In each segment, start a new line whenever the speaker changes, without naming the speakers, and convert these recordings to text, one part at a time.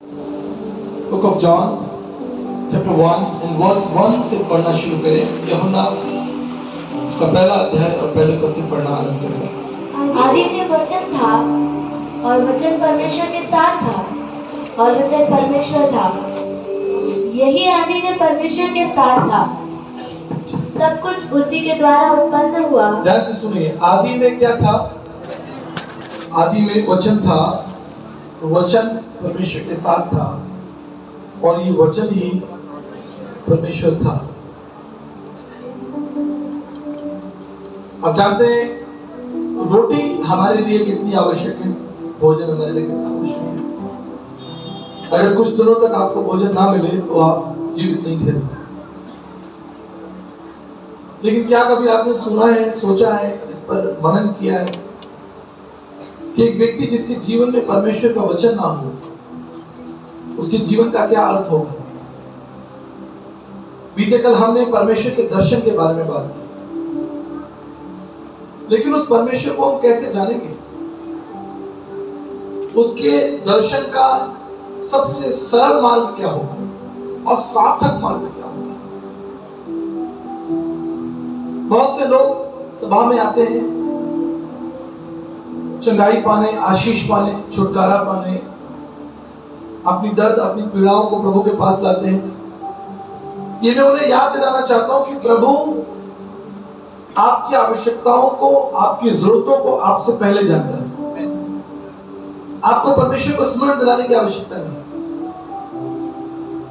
Book of John, chapter 1, and verse 1 से पढ़ना शुरू करें। यूहन्ना उसका पहला अध्याय और पहले पद से पढ़ना आरंभ करें।
आदि में वचन था और वचन परमेश्वर के साथ था और वचन परमेश्वर था। यही आदि में परमेश्वर के साथ था। सब कुछ उसी के द्वारा उत्पन्न हुआ।
ध्यान से सुनिए, आदि में क्या था? आदि में वचन था, वचन परमेश्वर के साथ था और ये वचन ही परमेश्वर था। अब जानते हैं रोटी हमारे लिए कितनी आवश्यक है, भोजन हमारे लिए कितना आवश्यक है। अगर कुछ दिनों तक आपको भोजन ना मिले तो आप जीवित नहीं ठहरे। लेकिन क्या कभी आपने सुना है, सोचा है, इस पर मनन किया है कि एक व्यक्ति जिसके जीवन में परमेश्वर का वचन ना हो, उसके जीवन का क्या अर्थ होगा? बीते कल हमने परमेश्वर के दर्शन के बारे में बात की, लेकिन उस परमेश्वर को हम कैसे जानेंगे? उसके दर्शन का सबसे सरल मार्ग क्या होगा और सार्थक मार्ग क्या होगा? बहुत से लोग सभा में आते हैं चंगाई पाने, आशीष पाने, छुटकारा पाने, अपनी दर्द, अपनी पीड़ाओं को प्रभु के पास लाते हैं। ये मैं उन्हें याद दिलाना चाहता हूं कि प्रभु आपकी आवश्यकताओं को, आपकी जरूरतों को आपसे पहले जानता है। आपको परमेश्वर को स्मरण दिलाने की आवश्यकता नहीं।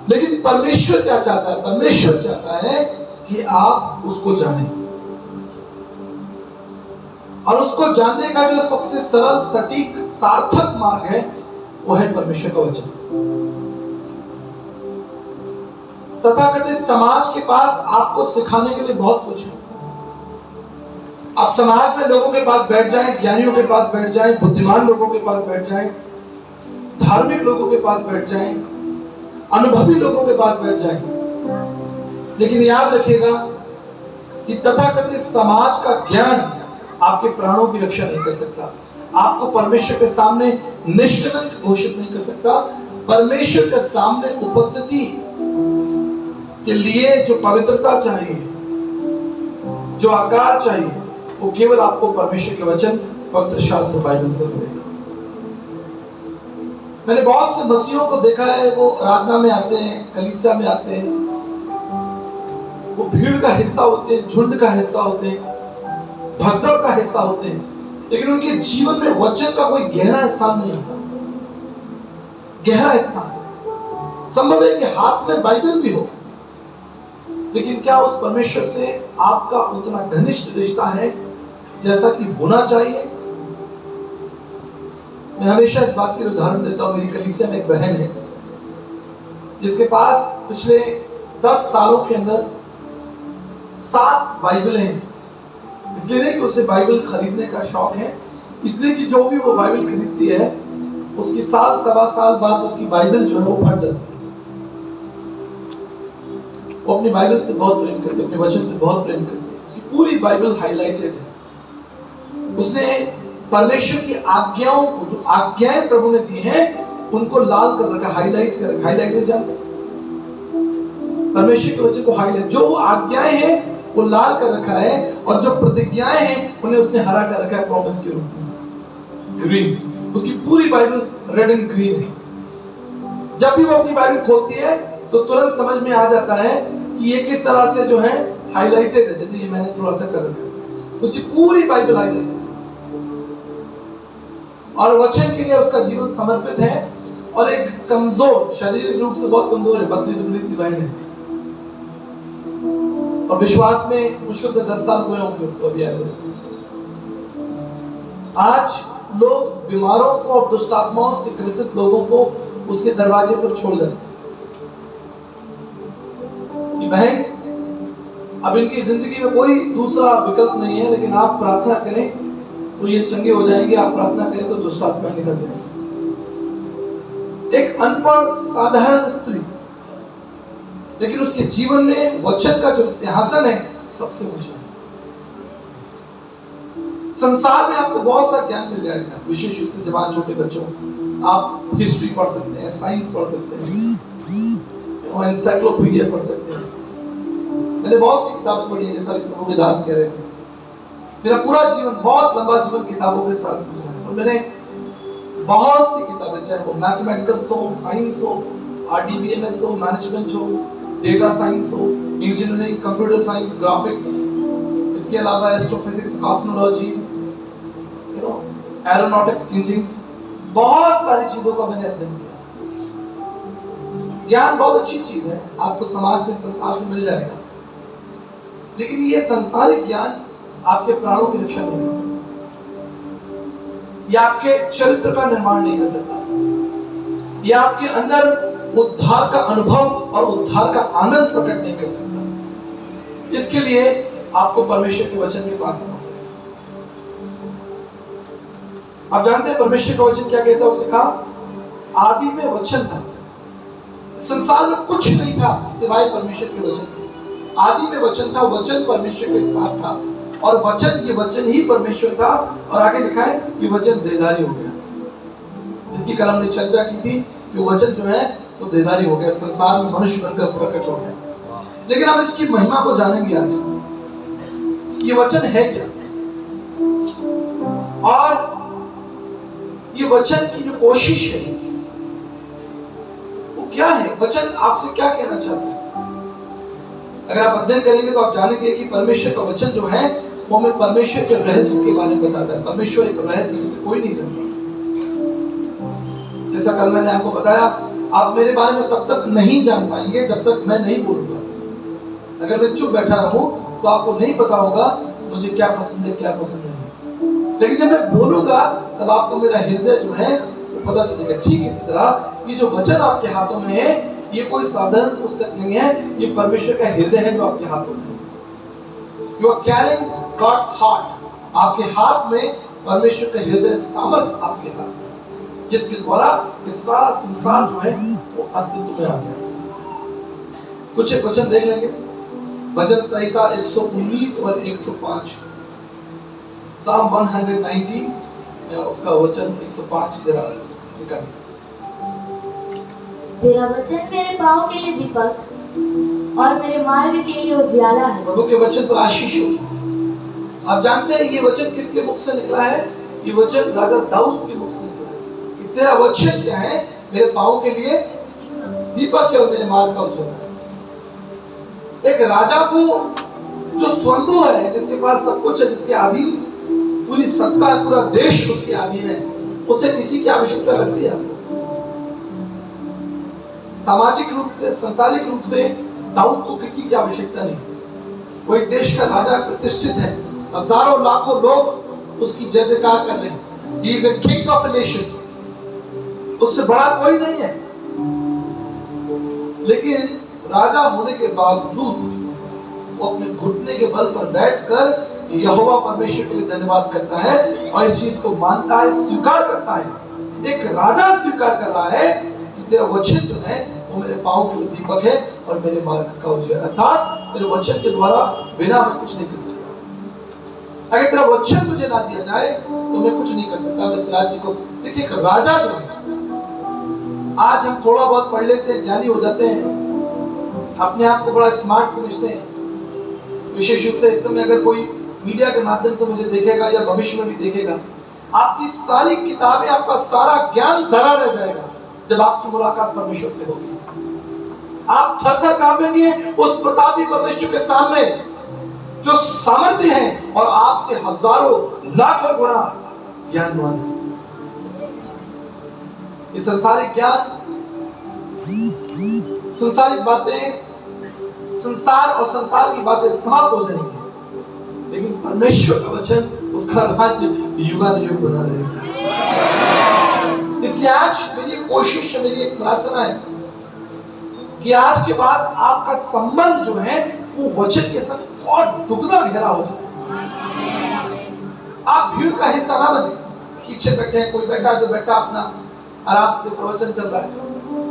लेकिन परमेश्वर क्या चाहता है? परमेश्वर चाहता है कि आप उसको जानें, और उसको जानने का जो सबसे सरल, सटीक, सार्थक मार्ग है वो है परमेश्वर का वचन। तथाकथित समाज के पास आपको सिखाने के लिए बहुत कुछ है। आप समाज में लोगों के पास बैठ जाएं, ज्ञानियों के पास बैठ जाएं, बुद्धिमान लोगों के पास बैठ जाएं, धार्मिक लोगों के पास बैठ जाएं, अनुभवी लोगों के पास बैठ जाएं, लेकिन याद रखिएगा कि तथाकथित समाज का ज्ञान आपके प्राणों की रक्षा नहीं कर सकता, आपको परमेश्वर के सामने निष्कलंक घोषित नहीं कर सकता। परमेश्वर के सामने उपस्थिति के लिए जो पवित्रता चाहिए, जो आकार चाहिए, वो केवल आपको परमेश्वर के वचन, पवित्र शास्त्र, बाइबल से मिलेगा। मैंने बहुत से मसीहों को देखा है, वो आराधना में आते हैं, कलीसिया में आते हैं, वो भीड़ का हिस्सा होते हैं, झुंड का हिस्सा होते हैं, भगदड़ का हिस्सा होते हैं, लेकिन उनके जीवन में वचन का कोई गहरा स्थान नहीं होता। गहरा स्थान संभव है कि हाथ में बाइबल भी हो, लेकिन क्या उस परमेश्वर से आपका उतना घनिष्ठ रिश्ता है जैसा कि होना चाहिए? मैं हमेशा इस बात के उदाहरण देता हूं। मेरी कलीसिया में एक बहन है जिसके पास पिछले 10 सालों के अंदर 7 बाइबलें हैं। इसलिए नहीं कि उसे बाइबल खरीदने का शौक है, इसलिए कि जो भी वो बाइबल खरीदती है उसकी साल, सवा साल बाद उसकी बाइबल जो है वो फट जाती है। वो अपनी बाइबल से बहुत प्रेम करती है, अपने वचन से बहुत प्रेम करती है। उसकी पूरी बाइबल हाईलाइटेड है। उसने परमेश्वर की आज्ञाओं को, जो आज्ञाएं प्रभु ने दी हैं, उनको लाल कर रखा, हाईलाइट कर रखा। हाईलाइटर जानते हैं? परमेश्वर के वचन को हाईलाइट, जो आज्ञाएं हैं वो लाल कर रखा है, और जो प्रतिज्ञाएं हैं उन्हें उसने हरा कर रखा है, प्रॉमिस के रूप में, ग्रीन। उसकी पूरी बाइबल रेड एंड ग्रीन है। जब भी वो अपनी बाइबल खोलती है तो तुरंत समझ में आ जाता है कि ये किस तरह से जो है हाईलाइटेड है। जैसे ये मैंने थोड़ा सा कर रखा है, उसकी पूरी बाइबल हाईलाइटेड, और वचन के लिए उसका जीवन समर्पित है। और एक कमजोर, शारीरिक रूप से बहुत कमजोर है, पतली दुबली सी बहन है, और विश्वास में मुश्किल से 10 साल हुए होंगे उसको अभी आए। आज लोग बीमारों को और दुष्ट आत्माओं से ग्रसित लोगों को उसके दरवाजे पर छोड़ जाते। बहन, अब इनकी जिंदगी में कोई दूसरा विकल्प नहीं है, लेकिन आप प्रार्थना करें तो ये चंगे हो जाएंगे, आप प्रार्थना करें तो दुष्ट आत्मा निकल जाएगी। एक अनपढ़ साधारण स्त्री, लेकिन उसके जीवन में वचन का जो सिंहासन है सबसे ऊंचा है। संसार में आपको बहुत सा ज्ञान मिल जाएगा, विशेष रूप से जवान छोटे बच्चों, आप हिस्ट्री पढ़ सकते हैं, साइंस पढ़ सकते हैं और एनसाइक्लोपीडिया पढ़ सकते हैं। मैंने बहुत सी किताबें पढ़ी है, जैसा प्रभुदास कह रहे थे। मेरा पूरा जीवन, बहुत लंबा जीवन किताबों के साथ गुजरा है और मैंने बहुत सी किताबें, चाहे वो मैथमेटिकल्स हो, साइंस हो, आरडीबीएमएस हो, मैनेजमेंट हो, डेटा साइंस हो, इंजीनियरिंग, कंप्यूटर साइंस, ग्राफिक्स, इसके अलावा एस्ट्रोफिजिक्स, कॉस्मोलॉजी, एरोनॉटिक इंजीनियरिंग, बहुत सारी चीजों का मैंने अध्ययन किया। ज्ञान बहुत अच्छी चीज है, आपको समाज से, संसार से मिल जाएगा, लेकिन ये संसारिक ज्ञान आपके प्राणों की रक्षा नहीं कर सकता, या आपके चरित्र का निर्माण नहीं कर सकता, या आपके अंदर उद्धार का अनुभव और उद्धार का आनंद प्रकट नहीं कर सकता। इसके लिए आपको परमेश्वर के वचन के पास आना होगा। आप जानते हैं परमेश्वर का वचन क्या कहता है? उसने कहा आदि में वचन था, संसार में कुछ नहीं था सिवाय परमेश्वर के वचन के। आदि में वचन था, वचन परमेश्वर के साथ था और वचन, ये वचन ही परमेश्वर था। और आगे लिखा है कि वचन देहधारी हो गया, जिसकी कल हमने चर्चा की थी कि वचन जो है वो देहधारी हो गया, संसार में मनुष्य बनकर प्रकट हो गया। लेकिन हम इसकी महिमा को जानेंगे आज, ये वचन है क्या और ये वचन की जो कोशिश है वो क्या है, वचन आपसे क्या कहना चाहता है। अगर आप अध्ययन करेंगे तो आप जानेंगे कि परमेश्वर का वचन जो है वो हमें परमेश्वर के रहस्य के बारे में बताता है। परमेश्वर एक रहस्य जिसे कोई नहीं जानता। जैसा कल मैंने आपको बताया, आप मेरे बारे में तब तक नहीं जान पाएंगे जब तक मैं नहीं बोलूंगा। अगर मैं चुप बैठा रहूं तो आपको नहीं पता होगा मुझे क्या पसंद है, क्या पसंद नहीं। लेकिन जब मैं बोलूंगा तब आपको मेरा हृदय जो है वो पता चलेगा। ठीक इसी तरह ये जो वचन आपके हाथों में है, ये कोई साधारण पुस्तक नहीं है, ये परमेश्वर का हृदय है जो आपके हाथों में है। You are carrying God's heart. आपके हाथ में परमेश्वर का हृदय, सामर्थ आपके हाथ में, जिसके द्वारा ये सारा संसार जो है वो अस्तित्व में आ गया। कुछ एक वचन देख लेंगे। भजन संहिता 119 और 105, साम 190 उसका वचन 105 जरा निकालिए।
तेरा वचन मेरे पाँव के लिए दीपक और मेरे मार्ग के लिए उजियाला है।
प्रभु के वचन पर आशीष हो। आप जानते हैं ये वचन किसके मुख से निकला है? ये वचन राजा दाऊद के मुख से निकला है कि तेरा वचन क्या है? मेरे पाँव के लिए दीपक है और मेरे मार्ग का उजियाला है। एक राजा को जो स्वयंभू है, जिसके पास सब कुछ है, जिसके अधीन पूरी सत्ता है, पूरा देश उसके अधीन है, उसे किसी की आवश्यकता लगती है आपको? सामाजिक रूप से, सांसारिक रूप से दाऊद को किसी की आवश्यकता नहीं। वो एक देश का राजा, प्रतिष्ठित है, हजारों लाखों लोग उसकी जय जयकार कर रहे हैं। He is a king of a nation। उससे बड़ा कोई नहीं है। लेकिन राजा होने के बावजूद वो अपने घुटने के बल पर बैठकर यहोवा परमेश्वर के लिए धन्यवाद करता है और इस चीज को मानता है, स्वीकार करता है। एक राजा स्वीकार कर रहा है कि तेरा वचन जो है वो मेरे पाँव के लिए दीपक है और मेरे मार्ग का उजियाला। अर्थात तेरे वचन के द्वारा बिना मैं कुछ नहीं कर सकता। अगर तेरा वचन मुझे ना दिया जाए तो मैं कुछ नहीं कर सकता। मैं इस राज्य को, देखिए एक राजा जो है, आज हम थोड़ा बहुत पढ़ लेते हैं, ज्ञानी हो जाते हैं, अपने आप को बड़ा स्मार्ट समझते हैं। विशेष रूप से इस समय अगर कोई मीडिया के माध्यम से मुझे देखेगा या भविष्य में भी देखेगा, आपकी सारी किताबें, आपका सारा ज्ञान धरा रह जाएगा जब आपकी मुलाकात परमेश्वर से होगी। आप थर-थर कांपेंगे उस प्रतापी परमेश्वर के सामने जो सामर्थ्य है और आपसे हजारों लाखों गुना ज्ञानवान है। ये संसारिक ज्ञान, संसारिक बातें, संसार और संसार की बातें समाप्त हो जाएंगी, लेकिन परमेश्वर का वचन, उसका राज्य युगानुयुग बना रहेगा। इसलिए आज मेरी कोशिश है, मेरी एक प्रार्थना है कि आज के बाद आपका संबंध जो है वो वचन के संग और दुगना गहरा हो जाए। आप भीड़ का हिस्सा ना बने, पीछे बैठे हैं, कोई बैठा जो बैठा अपना आराम से प्रवचन चल रहा है,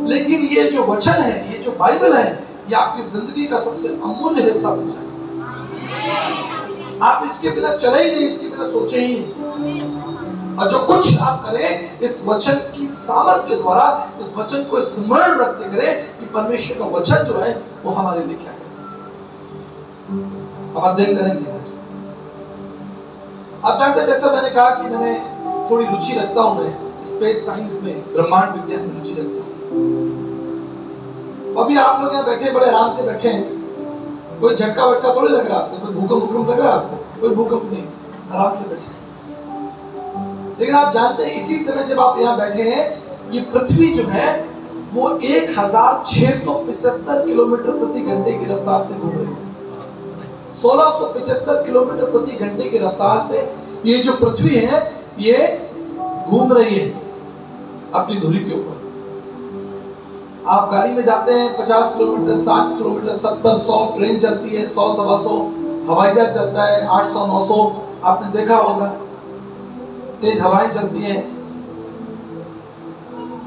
लेकिन ये जो वचन है, ये जो बाइबल है, ये आपकी जिंदगी का सबसे अमूल्य हिस्सा बन जाए। आप इसके बिना चले ही नहीं, इसके बिना सोचे ही नहीं। और जो कुछ आप करें इस वचन की सामर्थ के द्वारा, इस वचन को स्मरण रखते करें कि परमेश्वर का वचन जो है वो हमारे लिए क्या है। अब अध्ययन करेंगे। आप जानते हैं, जैसा मैंने कहा कि मैंने थोड़ी रुचि रखता हूं, मैं स्पेस साइंस में, ब्रह्मांड विज्ञान में रुचि रखता हूं। अभी आप लोग यहाँ बैठे बड़े आराम से बैठे हैं, कोई झटका वटका थोड़ी लग रहा आपको, कोई भूकंप लग रहा आपको, कोई भूकंप नहीं, आराम से बैठे। लेकिन आप जानते हैं इसी समय जब आप यहाँ बैठे हैं, ये पृथ्वी जो है वो 1675 किलोमीटर प्रति घंटे की रफ्तार से घूम रही है। 1675 किलोमीटर प्रति घंटे की रफ्तार से ये जो पृथ्वी है ये घूम रही है अपनी धुरी के ऊपर। आप गाड़ी में जाते हैं 50 किलोमीटर, 60 किलोमीटर, 70, 100, ट्रेन चलती है 100, 125, हवाई जहाज चलता है 800, 900, आपने देखा होगा, तेज हवाएं चलती हैं।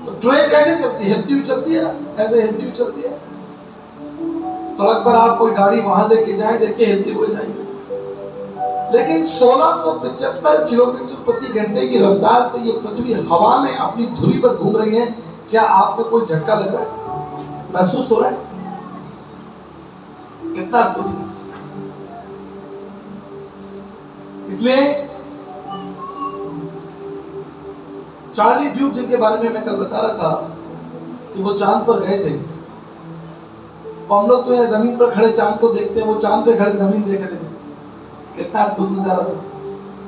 तो ट्रेन कैसे चलती है? हिलती हुई चलती है ना, ऐसे हिलती हुई चलती है। सड़क पर आप कोई गाड़ी वाहन लेके जाए, देखिए हिलती हुई जाएंगे। लेकिन 1675 किलोमीटर प्रति घंटे की रफ्तार से ये पृथ्वी हवा में अपनी धुरी पर घूम रही है। क्या आपको कोई झटका लग रहा है? महसूस हो रहा है? कितना अद्भुत है। इसलिए चार्ली ड्यूक, जिनके बारे में मैं कल बता रहा था कि वो चांद पर गए थे, हम लोग तो यहाँ जमीन पर खड़े चांद को देखते हैं, वो चांद पे खड़े जमीन देख रहे थे। कितना अद्भुत नजारा था।